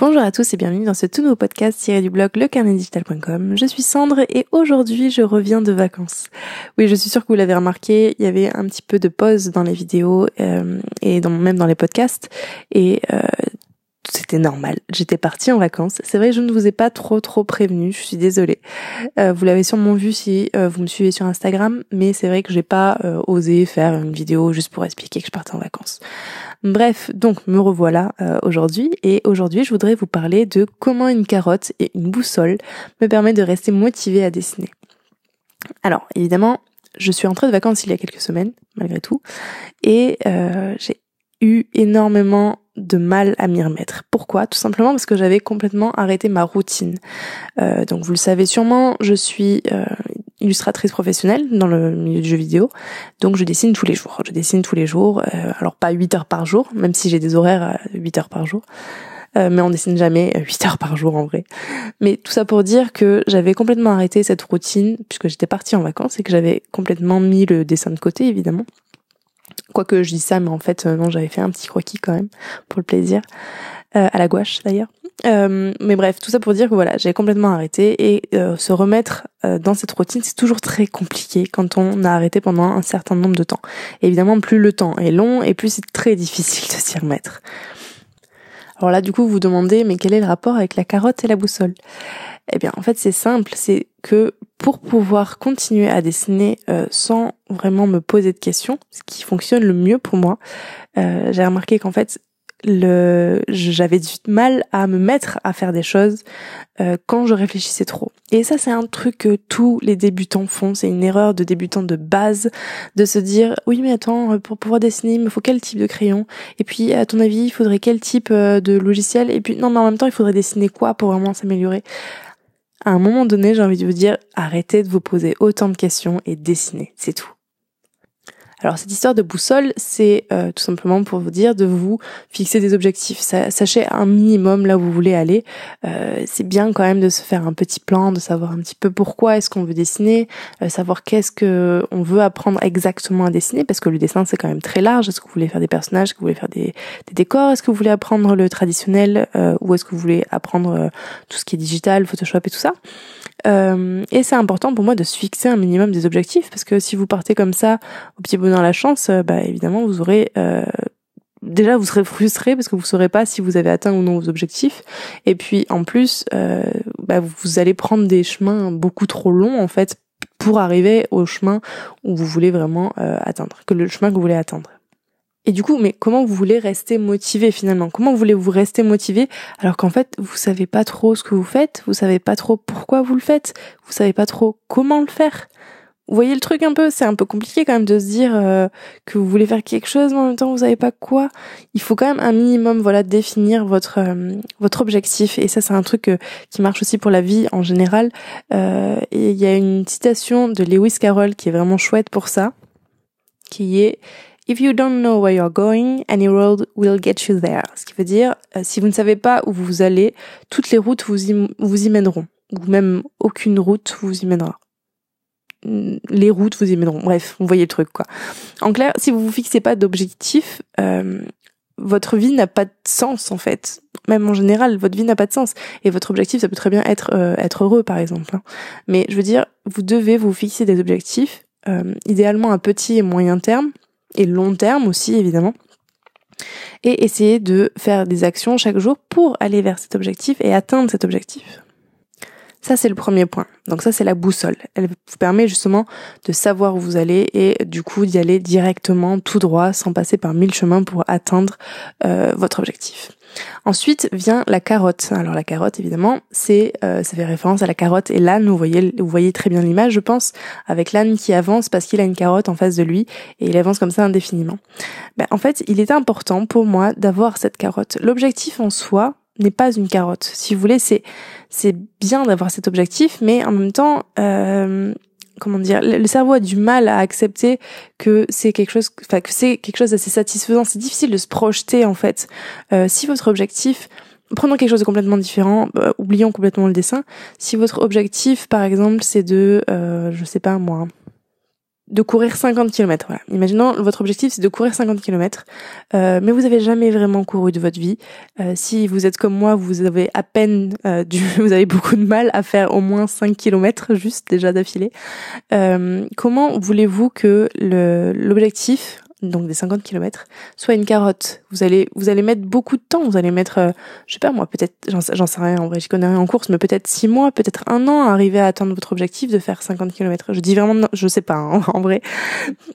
Bonjour à tous et bienvenue dans ce tout nouveau podcast tiré du blog lecarnetdigital.com. Je suis Sandre et aujourd'hui je reviens de vacances. Oui, je suis sûre que vous l'avez remarqué, il y avait un petit peu de pause dans les vidéos et même dans les podcasts et c'était normal. J'étais partie en vacances. C'est vrai que je ne vous ai pas trop prévenu, je suis désolée. Vous l'avez sûrement vu si vous me suivez sur Instagram, mais c'est vrai que j'ai pas osé faire une vidéo juste pour expliquer que je partais en vacances. Bref, donc me revoilà aujourd'hui et aujourd'hui je voudrais vous parler de comment une carotte et une boussole me permettent de rester motivée à dessiner. Alors évidemment, je suis rentrée de vacances il y a quelques semaines, malgré tout, et j'ai eu énormément de mal à m'y remettre. Pourquoi ? Tout simplement parce que j'avais complètement arrêté ma routine. Donc vous le savez sûrement, je suis illustratrice professionnelle dans le milieu du jeu vidéo, donc je dessine tous les jours. Alors pas 8 heures par jour, même si j'ai des horaires à 8 heures par jour, mais on dessine jamais 8 heures par jour en vrai. Mais tout ça pour dire que j'avais complètement arrêté cette routine, puisque j'étais partie en vacances et que j'avais complètement mis le dessin de côté évidemment. Quoique je dis ça, mais en fait non, j'avais fait un petit croquis quand même, pour le plaisir, à la gouache d'ailleurs. Mais bref, tout ça pour dire que voilà, j'ai complètement arrêté et se remettre dans cette routine, c'est toujours très compliqué quand on a arrêté pendant un certain nombre de temps. Et évidemment, plus le temps est long et plus c'est très difficile de s'y remettre. Alors là, du coup, vous vous demandez, mais quel est le rapport avec la carotte et la boussole ? Eh bien, en fait, c'est simple, c'est que pour pouvoir continuer à dessiner sans vraiment me poser de questions, ce qui fonctionne le mieux pour moi, j'ai remarqué qu'en fait, j'avais du mal à me mettre à faire des choses quand je réfléchissais trop. Et ça, c'est un truc que tous les débutants font, c'est une erreur de débutant de base, de se dire « Oui, mais attends, pour pouvoir dessiner, il me faut quel type de crayon ? Et puis, à ton avis, il faudrait quel type de logiciel ? Et puis, non, mais en même temps, il faudrait dessiner quoi pour vraiment s'améliorer ?» À un moment donné, j'ai envie de vous dire, arrêtez de vous poser autant de questions et dessinez, c'est tout. Alors cette histoire de boussole, c'est tout simplement pour vous dire de vous fixer des objectifs. Sachez un minimum là où vous voulez aller. C'est bien quand même de se faire un petit plan, de savoir un petit peu pourquoi est-ce qu'on veut dessiner, savoir qu'est-ce que on veut apprendre exactement à dessiner, parce que le dessin c'est quand même très large. Est-ce que vous voulez faire des personnages, est-ce que vous voulez faire des décors, est-ce que vous voulez apprendre le traditionnel ou est-ce que vous voulez apprendre tout ce qui est digital, Photoshop et tout ça. Et c'est important pour moi de se fixer un minimum des objectifs, parce que si vous partez comme ça au petit bonheur la chance, évidemment vous aurez déjà vous serez frustré parce que vous saurez pas si vous avez atteint ou non vos objectifs, et puis en plus vous allez prendre des chemins beaucoup trop longs en fait pour arriver au chemin où vous voulez vraiment atteindre, que le chemin que vous voulez atteindre. Et du coup, mais comment vous voulez rester motivé finalement ? Comment voulez-vous rester motivé alors qu'en fait, vous savez pas trop ce que vous faites, vous savez pas trop pourquoi vous le faites, vous savez pas trop comment le faire ? Vous voyez le truc un peu ? C'est un peu compliqué quand même de se dire que vous voulez faire quelque chose, mais en même temps vous savez pas quoi. Il faut quand même un minimum, définir votre objectif. Et ça, c'est un truc qui marche aussi pour la vie en général. Et il y a une citation de Lewis Carroll qui est vraiment chouette pour ça, qui est If you don't know where you're going, any road will get you there. Ce qui veut dire, si vous ne savez pas où vous allez, toutes les routes vous y mèneront. Ou même aucune route vous y mènera. Les routes vous y mèneront. Bref, vous voyez le truc, quoi. En clair, si vous vous fixez pas d'objectif, votre vie n'a pas de sens, en fait. Même en général, votre vie n'a pas de sens. Et votre objectif, ça peut très bien être heureux, par exemple. Hein. Mais je veux dire, vous devez vous fixer des objectifs, idéalement à petit et moyen terme, et long terme aussi évidemment, et essayer de faire des actions chaque jour pour aller vers cet objectif et atteindre cet objectif. Ça, c'est le premier point. Donc ça, c'est la boussole. Elle vous permet justement de savoir où vous allez et du coup d'y aller directement tout droit sans passer par 1000 chemins pour atteindre votre objectif. Ensuite vient la carotte. Alors la carotte, évidemment, ça fait référence à la carotte et l'âne. Vous voyez très bien l'image, je pense, avec l'âne qui avance parce qu'il a une carotte en face de lui et il avance comme ça indéfiniment. En fait, il est important pour moi d'avoir cette carotte. L'objectif en soi n'est pas une carotte. Si vous voulez, c'est bien d'avoir cet objectif, mais en même temps, le cerveau a du mal à accepter que c'est quelque chose d'assez satisfaisant. C'est difficile de se projeter, en fait. Si votre objectif, prenons quelque chose de complètement différent, oublions complètement le dessin. Si votre objectif, par exemple, c'est de, je sais pas moi, de courir 50 km. Voilà. Imaginons, votre objectif, c'est de courir 50 km, mais vous avez jamais vraiment couru de votre vie. Si vous êtes comme moi, vous avez à peine vous avez beaucoup de mal à faire au moins 5 km juste déjà d'affilée. Comment voulez-vous que l'objectif, donc des 50 km, soit une carotte? Vous allez mettre beaucoup de temps, vous allez mettre, je sais pas moi, peut-être, j'en sais rien, en vrai, j'y connais rien en course, mais peut-être 6 mois, peut-être 1 an à arriver à atteindre votre objectif de faire 50 km. Je dis vraiment, non, je sais pas, hein, en vrai.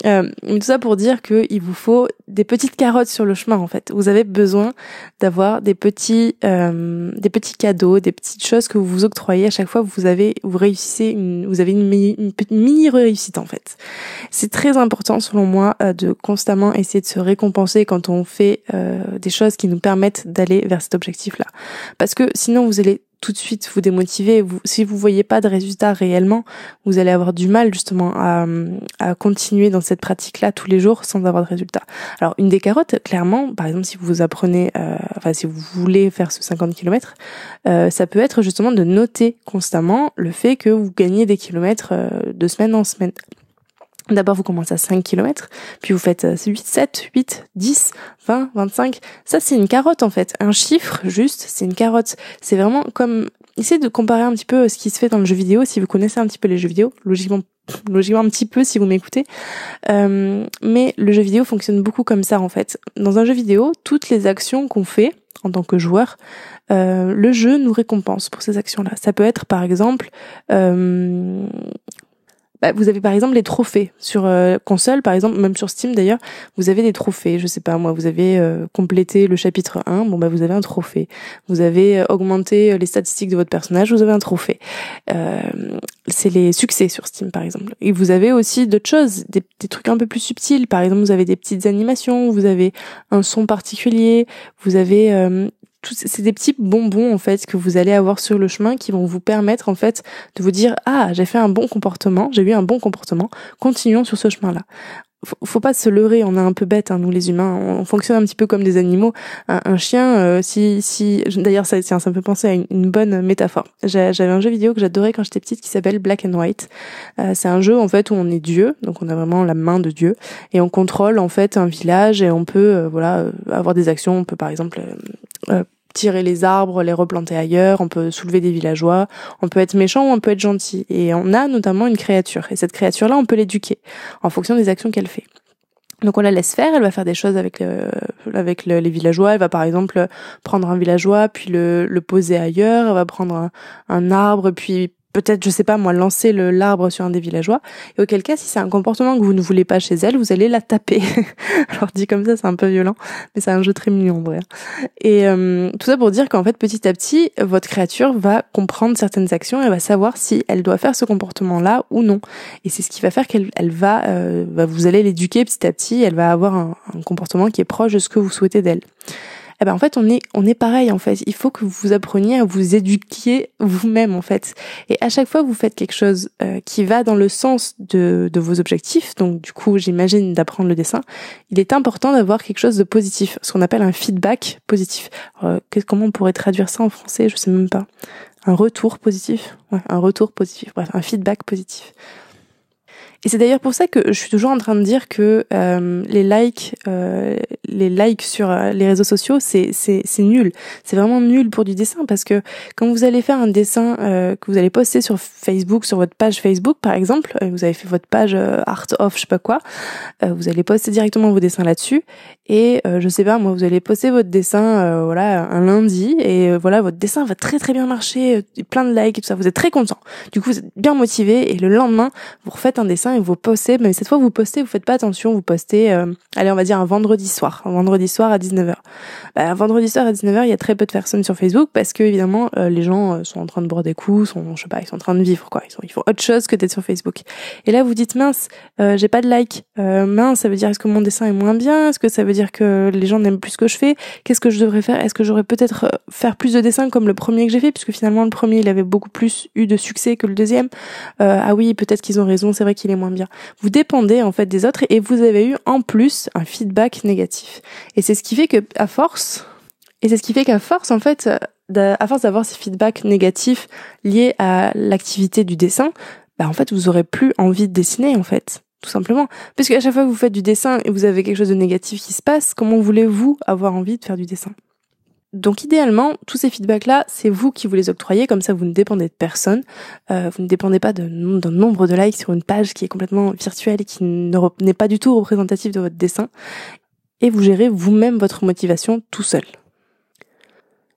Mais tout ça pour dire que il vous faut des petites carottes sur le chemin, en fait. Vous avez besoin d'avoir des petits cadeaux, des petites choses que vous vous octroyez à chaque fois que vous réussissez vous avez une mini réussite, en fait. C'est très important, selon moi, de constamment essayer de se récompenser quand on fait des choses qui nous permettent d'aller vers cet objectif-là. Parce que sinon, vous allez tout de suite vous démotiver. Si vous voyez pas de résultats réellement, vous allez avoir du mal justement à continuer dans cette pratique-là tous les jours sans avoir de résultats. Alors une des carottes, clairement, par exemple si vous apprenez, si vous voulez faire ce 50 km, ça peut être justement de noter constamment le fait que vous gagnez des kilomètres de semaine en semaine. D'abord, vous commencez à 5 km, puis vous faites 8, 7, 8, 10, 20, 25. Ça, c'est une carotte, en fait. Un chiffre, juste, c'est une carotte. C'est vraiment comme... Essayez de comparer un petit peu ce qui se fait dans le jeu vidéo, si vous connaissez un petit peu les jeux vidéo. Logiquement un petit peu si vous m'écoutez. Mais le jeu vidéo fonctionne beaucoup comme ça, en fait. Dans un jeu vidéo, toutes les actions qu'on fait en tant que joueur, le jeu nous récompense pour ces actions-là. Ça peut être, par exemple... vous avez par exemple les trophées sur console, par exemple, même sur Steam d'ailleurs, vous avez des trophées, je sais pas moi, vous avez complété le chapitre 1, vous avez un trophée. Vous avez augmenté les statistiques de votre personnage, vous avez un trophée. C'est les succès sur Steam par exemple. Et vous avez aussi d'autres choses, des trucs un peu plus subtils, par exemple vous avez des petites animations, vous avez un son particulier, vous avez... c'est des petits bonbons en fait que vous allez avoir sur le chemin qui vont vous permettre en fait de vous dire j'ai fait un bon comportement, j'ai eu un bon comportement, continuons sur ce chemin-là. Faut pas se leurrer, on est un peu bête nous les humains, on fonctionne un petit peu comme des animaux. Un chien, d'ailleurs ça me fait penser à une bonne métaphore. J'avais un jeu vidéo que j'adorais quand j'étais petite qui s'appelle Black and White. C'est un jeu en fait où on est Dieu, donc on a vraiment la main de Dieu et on contrôle en fait un village et on peut avoir des actions, on peut par exemple tirer les arbres, les replanter ailleurs, on peut soulever des villageois, on peut être méchant ou on peut être gentil. Et on a notamment une créature. Et cette créature-là, on peut l'éduquer en fonction des actions qu'elle fait. Donc on la laisse faire, elle va faire des choses avec les villageois, elle va par exemple prendre un villageois, puis le poser ailleurs, elle va prendre un arbre, puis peut-être, je sais pas moi, lancer l'arbre sur un des villageois. Et auquel cas, si c'est un comportement que vous ne voulez pas chez elle, vous allez la taper. Alors dit comme ça, c'est un peu violent, mais c'est un jeu très mignon en vrai. Et tout ça pour dire qu'en fait, petit à petit, votre créature va comprendre certaines actions et va savoir si elle doit faire ce comportement-là ou non. Et c'est ce qui va faire qu'elle va vous allez l'éduquer petit à petit, elle va avoir un comportement qui est proche de ce que vous souhaitez d'elle. En fait, on est pareil, en fait. Il faut que vous appreniez à vous éduquer vous-même, en fait. Et à chaque fois que vous faites quelque chose qui va dans le sens de vos objectifs, donc du coup, j'imagine d'apprendre le dessin, il est important d'avoir quelque chose de positif, ce qu'on appelle un feedback positif. Comment on pourrait traduire ça en français? Je sais même pas. Un retour positif? Ouais, un retour positif. Bref, un feedback positif. Et c'est d'ailleurs pour ça que je suis toujours en train de dire que les likes sur les réseaux sociaux, c'est nul. C'est vraiment nul pour du dessin parce que quand vous allez faire un dessin que vous allez poster sur Facebook, sur votre page Facebook par exemple, vous avez fait votre page art of je sais pas quoi, vous allez poster directement vos dessins là-dessus et je sais pas moi, vous allez poster votre dessin un lundi et votre dessin va très très bien marcher, plein de likes et tout ça, vous êtes très content. Du coup, vous êtes bien motivé et le lendemain, vous refaites un dessin et vous postez, mais cette fois vous faites pas attention, vous postez on va dire un vendredi soir à 19h. Un vendredi soir à 19h, il y a très peu de personnes sur Facebook parce que évidemment les gens sont en train de boire des coups, ils sont en train de vivre quoi, ils font autre chose que d'être sur Facebook. Et là vous dites mince, j'ai pas de like. Mince, ça veut dire est-ce que mon dessin est moins bien? Est-ce que ça veut dire que les gens n'aiment plus ce que je fais? Qu'est-ce que je devrais faire? Est-ce que j'aurais peut-être faire plus de dessins comme le premier que j'ai fait puisque finalement le premier il avait beaucoup plus eu de succès que le deuxième. Ah oui, peut-être qu'ils ont raison, c'est vrai qu'il est moins bien. Vous dépendez en fait des autres et vous avez eu en plus un feedback négatif. Et c'est ce qui fait qu'à force en fait, à force d'avoir ces feedbacks négatifs liés à l'activité du dessin, en fait vous aurez plus envie de dessiner en fait. tout simplement. Parce qu'à chaque fois que vous faites du dessin et vous avez quelque chose de négatif qui se passe, comment voulez-vous avoir envie de faire du dessin ? Donc idéalement, tous ces feedbacks-là, c'est vous qui vous les octroyez, comme ça vous ne dépendez de personne, vous ne dépendez pas d'un nombre de likes sur une page qui est complètement virtuelle et qui n'est pas du tout représentatif de votre dessin, et vous gérez vous-même votre motivation tout seul.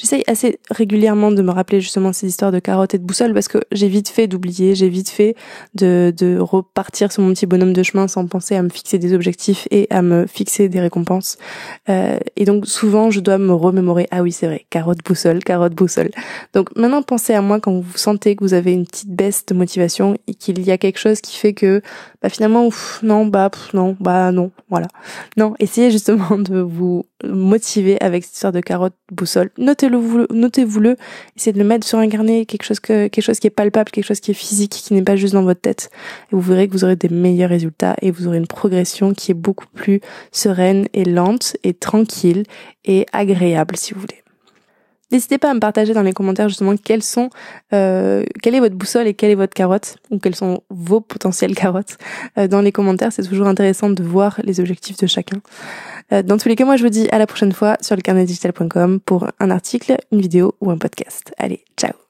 J'essaye assez régulièrement de me rappeler justement ces histoires de carottes et de boussole parce que j'ai vite fait d'oublier, j'ai vite fait de repartir sur mon petit bonhomme de chemin sans penser à me fixer des objectifs et à me fixer des récompenses. Et donc souvent je dois me remémorer, ah oui c'est vrai, carotte, boussole. Donc maintenant pensez à moi quand vous sentez que vous avez une petite baisse de motivation et qu'il y a quelque chose qui fait que finalement non, voilà. Non, essayez justement de vous motiver avec cette histoire de carotte, boussole. Notez-vous-le, essayez de le mettre sur un carnet, quelque chose qui est palpable, quelque chose qui est physique, qui n'est pas juste dans votre tête. Et vous verrez que vous aurez des meilleurs résultats et vous aurez une progression qui est beaucoup plus sereine et lente et tranquille et agréable si vous voulez. N'hésitez pas à me partager dans les commentaires justement quelle est votre boussole et quelle est votre carotte, ou quelles sont vos potentielles carottes. Dans les commentaires, c'est toujours intéressant de voir les objectifs de chacun. Dans tous les cas, moi je vous dis à la prochaine fois sur lecarnetdigital.com pour un article, une vidéo ou un podcast. Allez, ciao!